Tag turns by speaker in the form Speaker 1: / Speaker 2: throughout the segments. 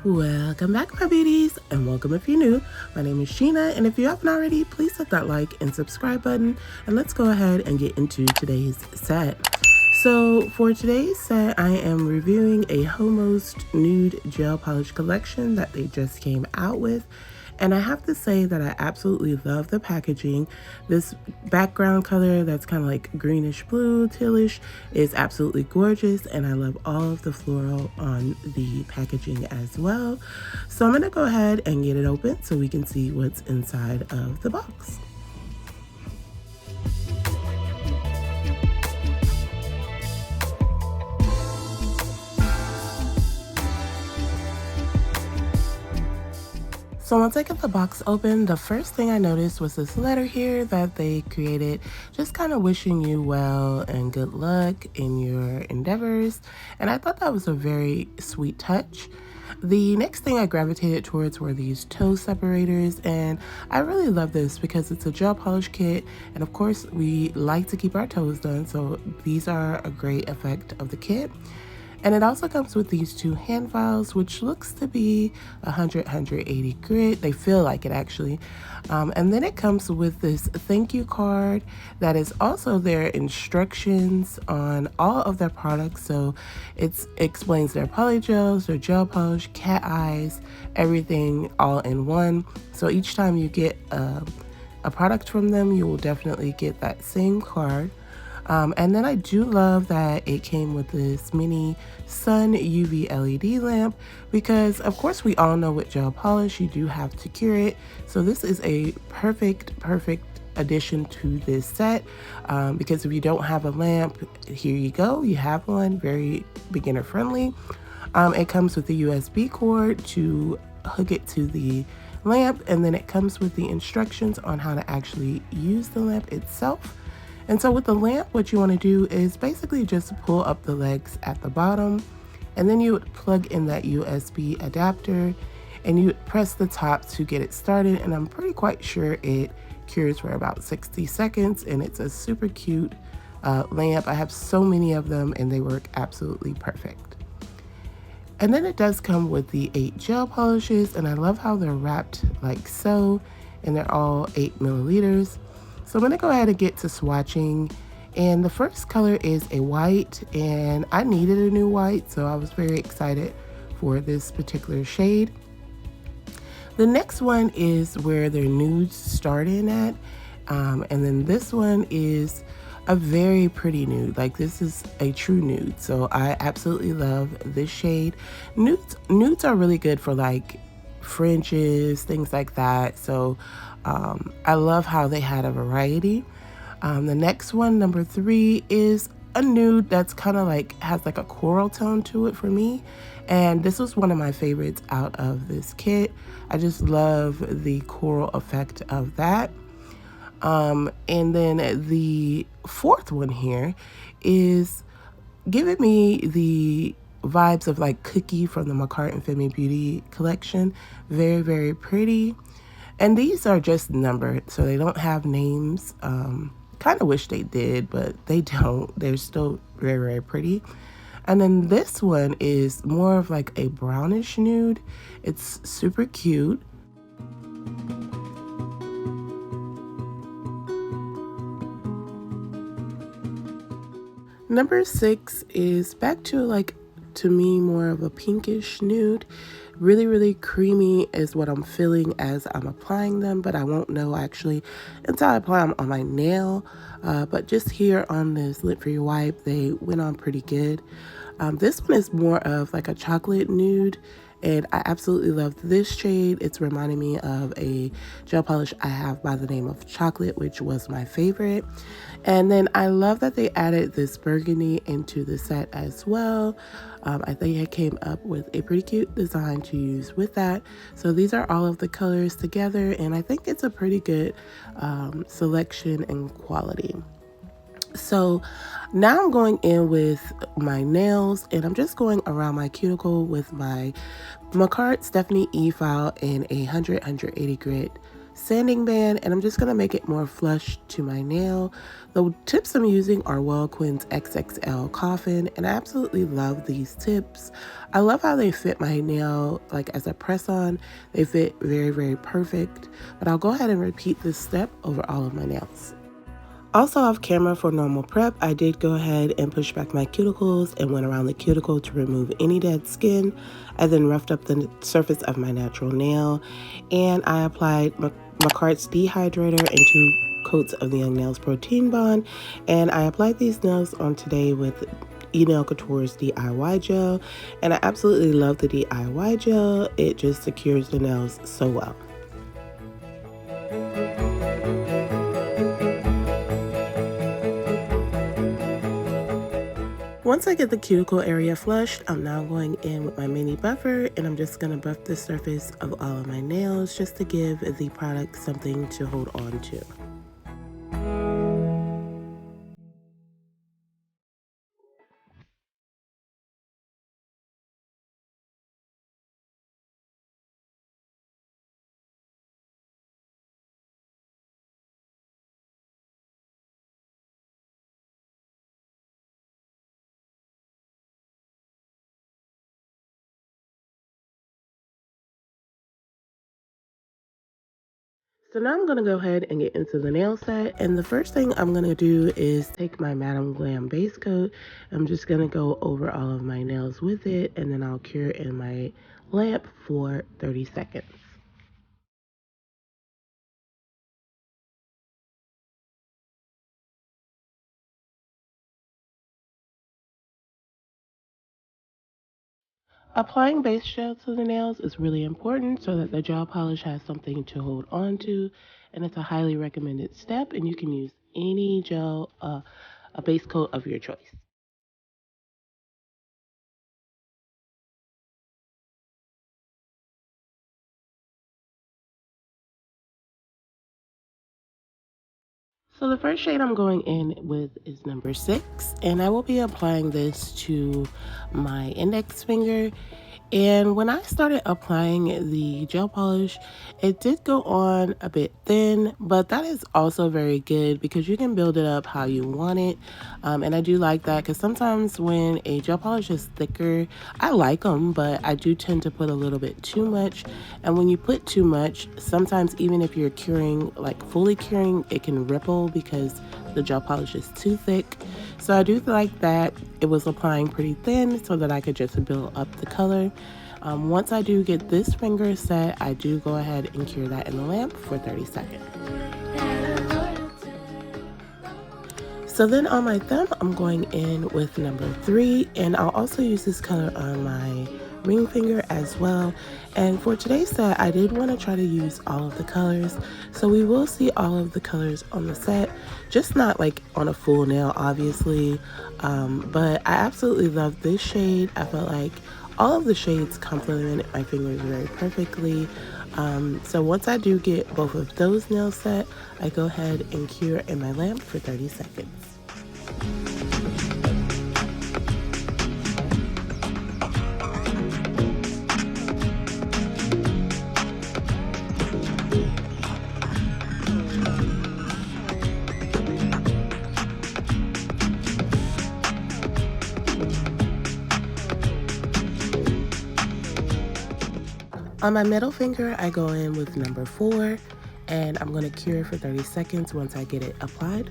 Speaker 1: Welcome back, my beauties, and welcome if you're new. My name is Sheena, and if you haven't already, please hit that like and subscribe button, and let's go ahead and get into today's set. So for today's set, I am reviewing a Homost Nude Gel Polish collection that they just came out with. And I have to say that I absolutely love the packaging. This background color that's kind of like greenish blue, tealish, is absolutely gorgeous. And I love all of the floral on the packaging as well. So I'm gonna go ahead and get it open so we can see what's inside of the box. So once I get the box open, the first thing I noticed was this letter here that they created, just kind of wishing you well and good luck in your endeavors. And I thought that was a very sweet touch. The next thing I gravitated towards were these toe separators, and I really love this because it's a gel polish kit, and of course we like to keep our toes done, so these are a great effect of the kit. And it also comes with these two hand files, which looks to be 180 grit. They feel like it actually. And then it comes with this thank you card that is also their instructions on all of their products. So it explains their polygels, their gel polish, cat eyes, everything all in one. So each time you get a product from them, you will definitely get that same card. And then I do love that it came with this mini sun UV LED lamp because of course we all know with gel polish you do have to cure it. So this is a perfect addition to this set because if you don't have a lamp, here you go, you have one, very beginner friendly. It comes with the USB cord to hook it to the lamp, and then it comes with the instructions on how to actually use the lamp itself. And so with the lamp, what you want to do is basically just pull up the legs at the bottom, and then you would plug in that USB adapter, and you would press the top to get it started. And I'm pretty quite sure it cures for about 60 seconds, and it's a super cute lamp. I have so many of them, and they work absolutely perfect. And then it does come with the 8 gel polishes, and I love how they're wrapped like so, and they're all 8 milliliters. So I'm going to go ahead and get to swatching, and the first color is a white, and I needed a new white, so I was very excited for this particular shade. The next one is where their nudes start in at, and then this one is a very pretty nude. Like, this is a true nude, so I absolutely love this shade. Nudes are really good for like fringes, things like that, so I love how they had a variety. The next one, number 3, is a nude that's kind of like has like a coral tone to it for me, and this was one of my favorites out of this kit. I just love the coral effect of that. And then the 4th one here is giving me the vibes of like Cookie from the Macart and Femi Beauty collection. Very pretty. And these are just numbered, so they don't have names. Kind of wish they did, but they don't. They're still very pretty. And then this one is more of like a brownish nude. It's super cute. Number 6 is back to like, to me, more of a pinkish nude. Really creamy is what I'm feeling as I'm applying them, but I won't know actually until I apply them on my nail. But just here on this Lit For You wipe, they went on pretty good. This one is more of like a chocolate nude, and I absolutely love this shade. It's reminding me of a gel polish I have by the name of Chocolate, which was my favorite. And then I love that they added this burgundy into the set as well. I think I came up with a pretty cute design to use with that. So these are all of the colors together, and I think it's a pretty good selection and quality. So now I'm going in with my nails, and I'm just going around my cuticle with my Macart Stephanie E file in a 180 grit sanding band, and I'm just going to make it more flush to my nail. The tips I'm using are Quinn's XXL Coffin, and I absolutely love these tips. I love how they fit my nail like as a press-on. They fit very, very perfect, but I'll go ahead and repeat this step over all of my nails. Also off camera for normal prep, I did go ahead and push back my cuticles and went around the cuticle to remove any dead skin. I then roughed up the surface of my natural nail, and I applied Macart's dehydrator and 2 coats of the Young Nails Protein Bond, and I applied these nails on today with Nail Couture's DIY gel, and I absolutely love the DIY gel. It just secures the nails so well. Once I get the cuticle area flushed, I'm now going in with my mini buffer, and I'm just going to buff the surface of all of my nails just to give the product something to hold on to. So now I'm going to go ahead and get into the nail set, and the first thing I'm going to do is take my Madam Glam base coat. I'm just going to go over all of my nails with it, and then I'll cure in my lamp for 30 seconds. Applying base gel to the nails is really important so that the gel polish has something to hold on to, and it's a highly recommended step, and you can use any gel, a base coat of your choice. So the first shade I'm going in with is number 6, and I will be applying this to my index finger. And when I started applying the gel polish, it did go on a bit thin, but that is also very good because you can build it up how you want it. And I do like that because sometimes when a gel polish is thicker, I like them, but I do tend to put a little bit too much. And when you put too much, sometimes even if you're curing, like fully curing, it can ripple because the gel polish is too thick. So I do like that it was applying pretty thin so that I could just build up the color. Once I do get this finger set, I do go ahead and cure that in the lamp for 30 seconds. So then on my thumb, I'm going in with number 3, and I'll also use this color on my ring finger as well. And for today's set, I did want to try to use all of the colors, so we will see all of the colors on the set, just not like on a full nail obviously. But I absolutely love this shade. I felt like all of the shades complemented my fingers very perfectly. So once I do get both of those nails set, I go ahead and cure in my lamp for 30 seconds. On my middle finger, I go in with number 4, and I'm going to cure for 30 seconds once I get it applied.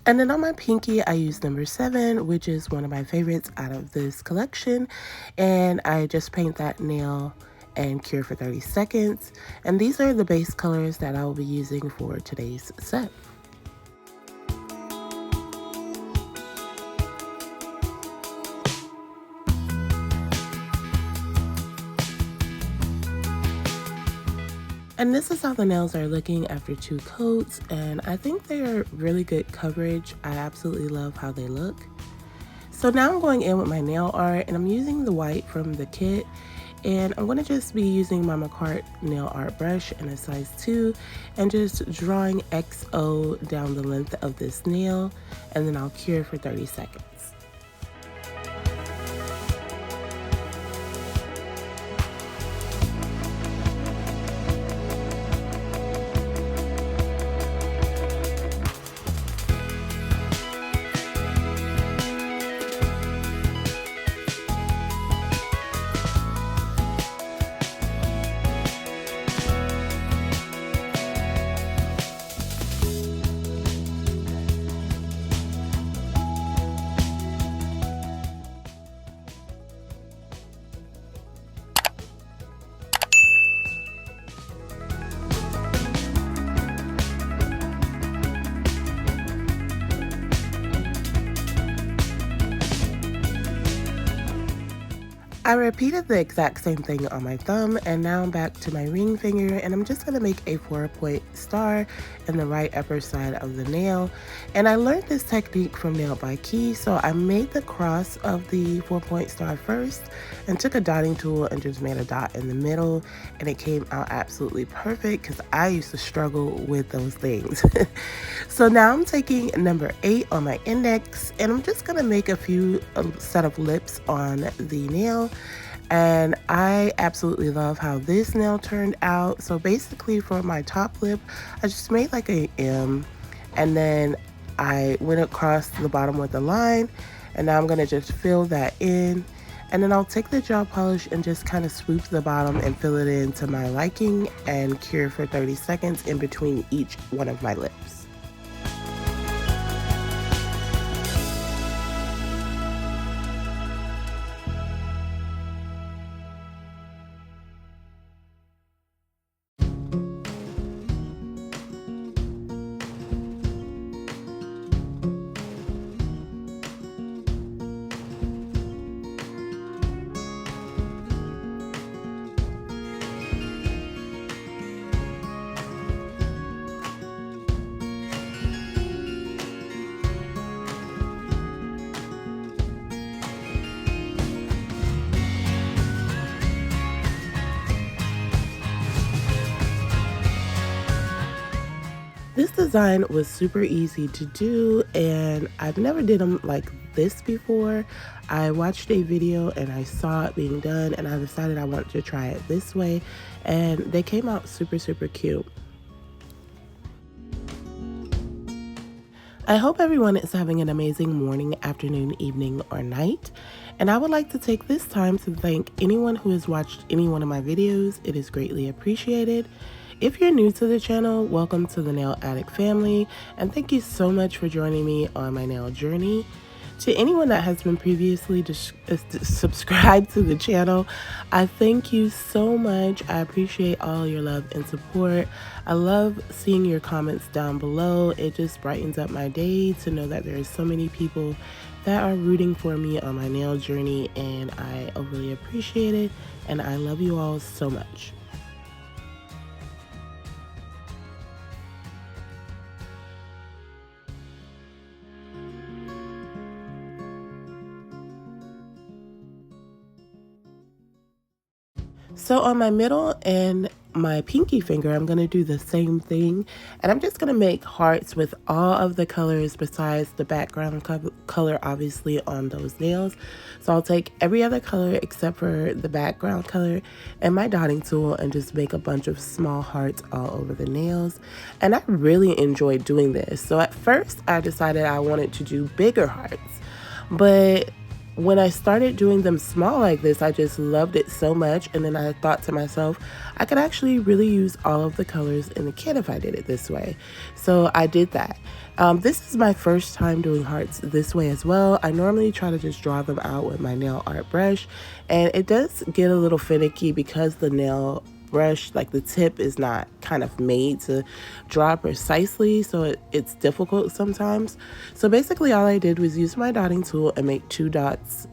Speaker 1: And then on my pinky, I use number 7, which is one of my favorites out of this collection. And I just paint that nail and cure for 30 seconds. And these are the base colors that I will be using for today's set. And this is how the nails are looking after 2 coats, and I think they are really good coverage. I absolutely love how they look. So now I'm going in with my nail art, and I'm using the white from the kit, And I'm going to just be using my McCart nail art brush in a size 2 and just drawing XO down the length of this nail, and then I'll cure for 30 seconds. I repeated the exact same thing on my thumb, and now I'm back to my ring finger, and I'm just going to make a 4-point star in the right upper side of the nail. And I learned this technique from Nail by Key, so I made the cross of the 4-point star first and took a dotting tool and just made a dot in the middle, and it came out absolutely perfect because I used to struggle with those things. So now I'm taking number 8 on my index, and I'm just going to make a few set of lips on the nail. And I absolutely love how this nail turned out. So basically for my top lip, I just made like a M, and then I went across the bottom with a line, and now I'm going to just fill that in. And then I'll take the gel polish and just kind of swoop the bottom and fill it in to my liking and cure for 30 seconds in between each one of my lips. This design was super easy to do, and I've never did them like this before. I watched a video and I saw it being done, and I decided I wanted to try it this way, and they came out super cute. I hope everyone is having an amazing morning, afternoon, evening, or night. And I would like to take this time to thank anyone who has watched any one of my videos. It is greatly appreciated. If you're new to the channel, welcome to the Nail Addict family, and thank you so much for joining me on my nail journey. To anyone that has been previously subscribed to the channel, I thank you so much. I appreciate all your love and support. I love seeing your comments down below. It just brightens up my day to know that there are so many people that are rooting for me on my nail journey, and I overly appreciate it, and I love you all so much. So on my middle and my pinky finger, I'm going to do the same thing, and I'm just going to make hearts with all of the colors besides the background color, obviously, on those nails. So I'll take every other color except for the background color and my dotting tool and just make a bunch of small hearts all over the nails. And I really enjoyed doing this. So at first I decided I wanted to do bigger hearts, but when I started doing them small like this, I just loved it so much. And then I thought to myself, I could actually really use all of the colors in the kit if I did it this way. So I did that. This is my first time doing hearts this way as well. I normally try to just draw them out with my nail art brush, and it does get a little finicky because the nail brush, like the tip, is not kind of made to draw precisely, so it's difficult sometimes. So basically all I did was use my dotting tool and make 2 dots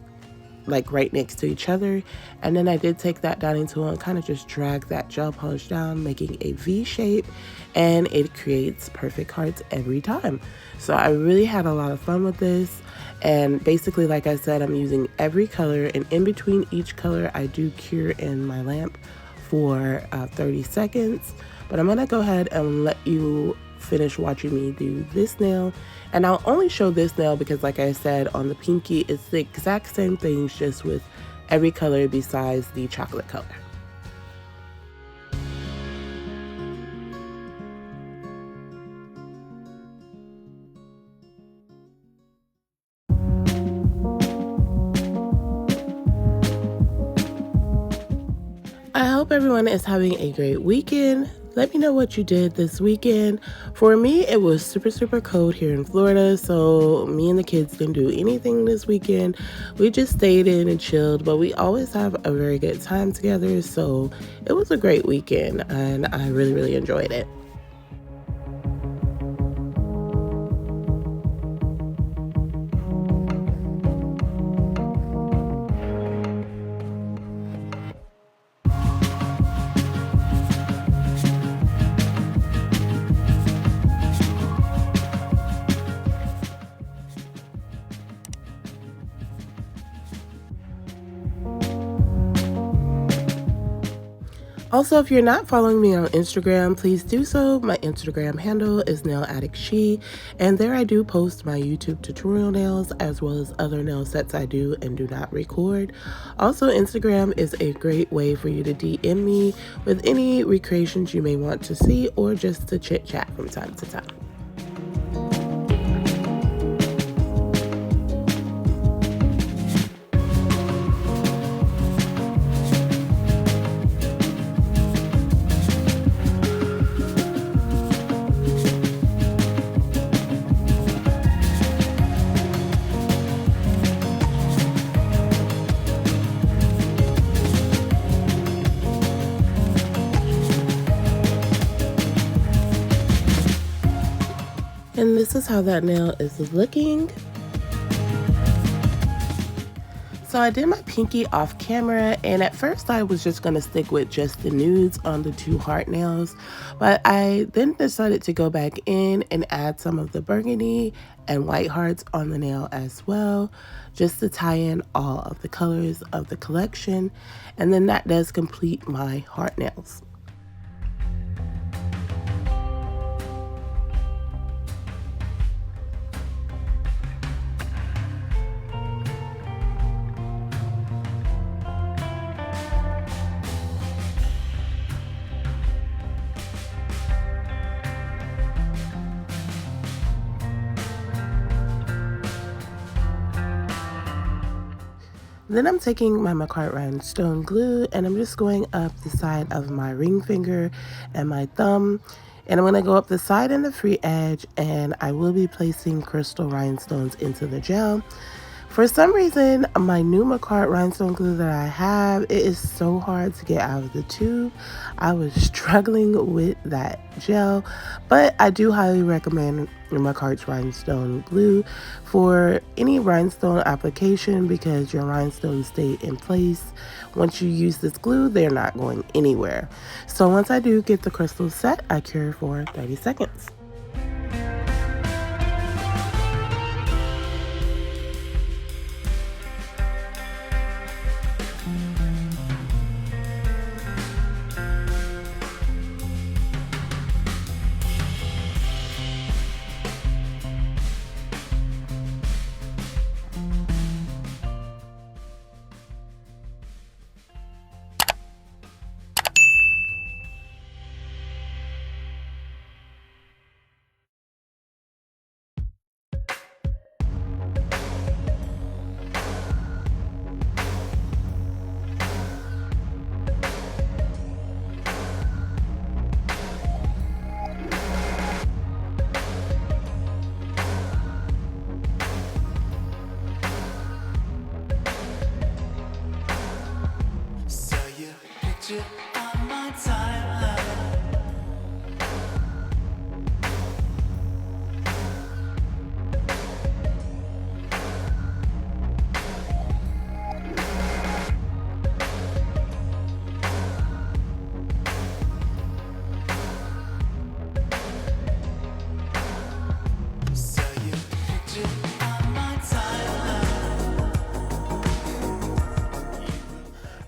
Speaker 1: like right next to each other, and then I did take that dotting tool and kind of just drag that gel polish down, making a V shape, and it creates perfect hearts every time. So I really had a lot of fun with this, And basically, like I said, I'm using every color, and in between each color, I do cure in my lamp for 30 seconds. But I'm gonna go ahead and let you finish watching me do this nail. And I'll only show this nail because, like I said, on the pinky, it's the exact same things, just with every color besides the chocolate color. I hope everyone is having a great weekend. Let me know what you did this weekend. For me, it was super cold here in Florida, so me and the kids didn't do anything this weekend. We just stayed in and chilled, but we always have a very good time together, so it was a great weekend, and I really enjoyed it. Also, if you're not following me on Instagram, please do so. My Instagram handle is nailaddictshe, and there I do post my YouTube tutorial nails as well as other nail sets I do and do not record. Also, Instagram is a great way for you to DM me with any recreations you may want to see or just to chit chat from time to time. And this is how that nail is looking. So I did my pinky off camera, and at first I was just going to stick with just the nudes on the two heart nails, but I then decided to go back in and add some of the burgundy and white hearts on the nail as well, just to tie in all of the colors of the collection, and then that does complete my heart nails. Then I'm taking my Rhinestone Glue, and I'm just going up the side of my ring finger and my thumb, and I'm going to go up the side and the free edge, and I will be placing crystal rhinestones into the gel. For some reason, my new Rhinestone Glue that I have, it is so hard to get out of the tube. I was struggling with that gel, but I do highly recommend Rhinestone Glue for any rhinestone application because your rhinestones stay in place. Once you use this glue, they're not going anywhere. So once I do get the crystal set, I cure for 30 seconds.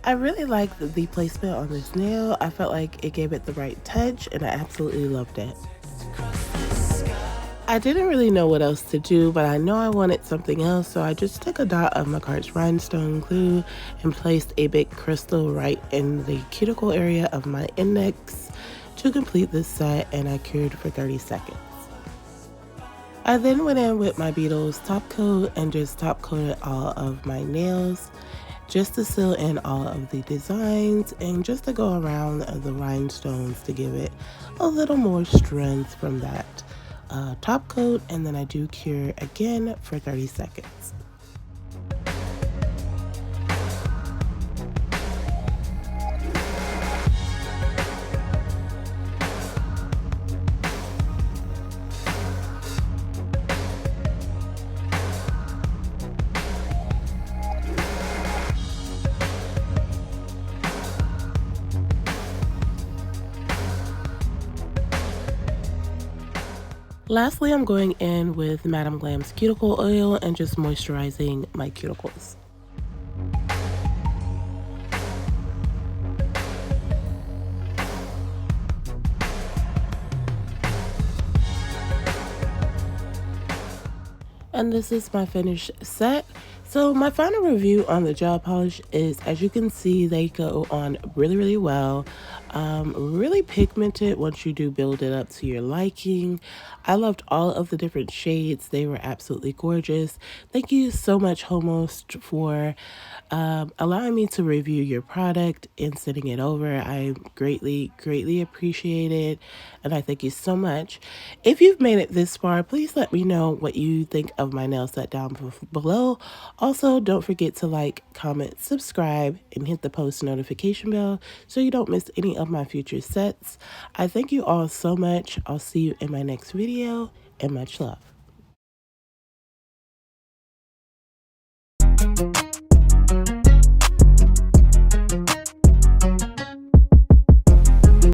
Speaker 1: I really liked the placement on this nail. I felt like it gave it the right touch and I absolutely loved it. I didn't really know what else to do, but I know I wanted something else, so I just took a dot of Macart's Rhinestone Glue and placed a big crystal right in the cuticle area of my index to complete this set, and I cured for 30 seconds. I then went in with my Beetles top coat and just top coated all of my nails just to seal in all of the designs and just to go around the rhinestones to give it a little more strength from that top coat, and then I do cure again for 30 seconds. Lastly, I'm going in with Madam Glam's cuticle oil and just moisturizing my cuticles. And this is my finished set. So my final review on the gel polish is, as you can see, they go on really well. Really pigmented once you do build it up to your liking. I loved all of the different shades. They were absolutely gorgeous. Thank you so much, Homost, for allowing me to review your product and sending it over. I greatly appreciate it, and I thank you so much. If you've made it this far, please let me know what you think of my nail set down below. Also, don't forget to like, comment, subscribe, and hit the post notification bell so you don't miss any of my future sets. I thank you all so much. I'll see you in my next video, and much love.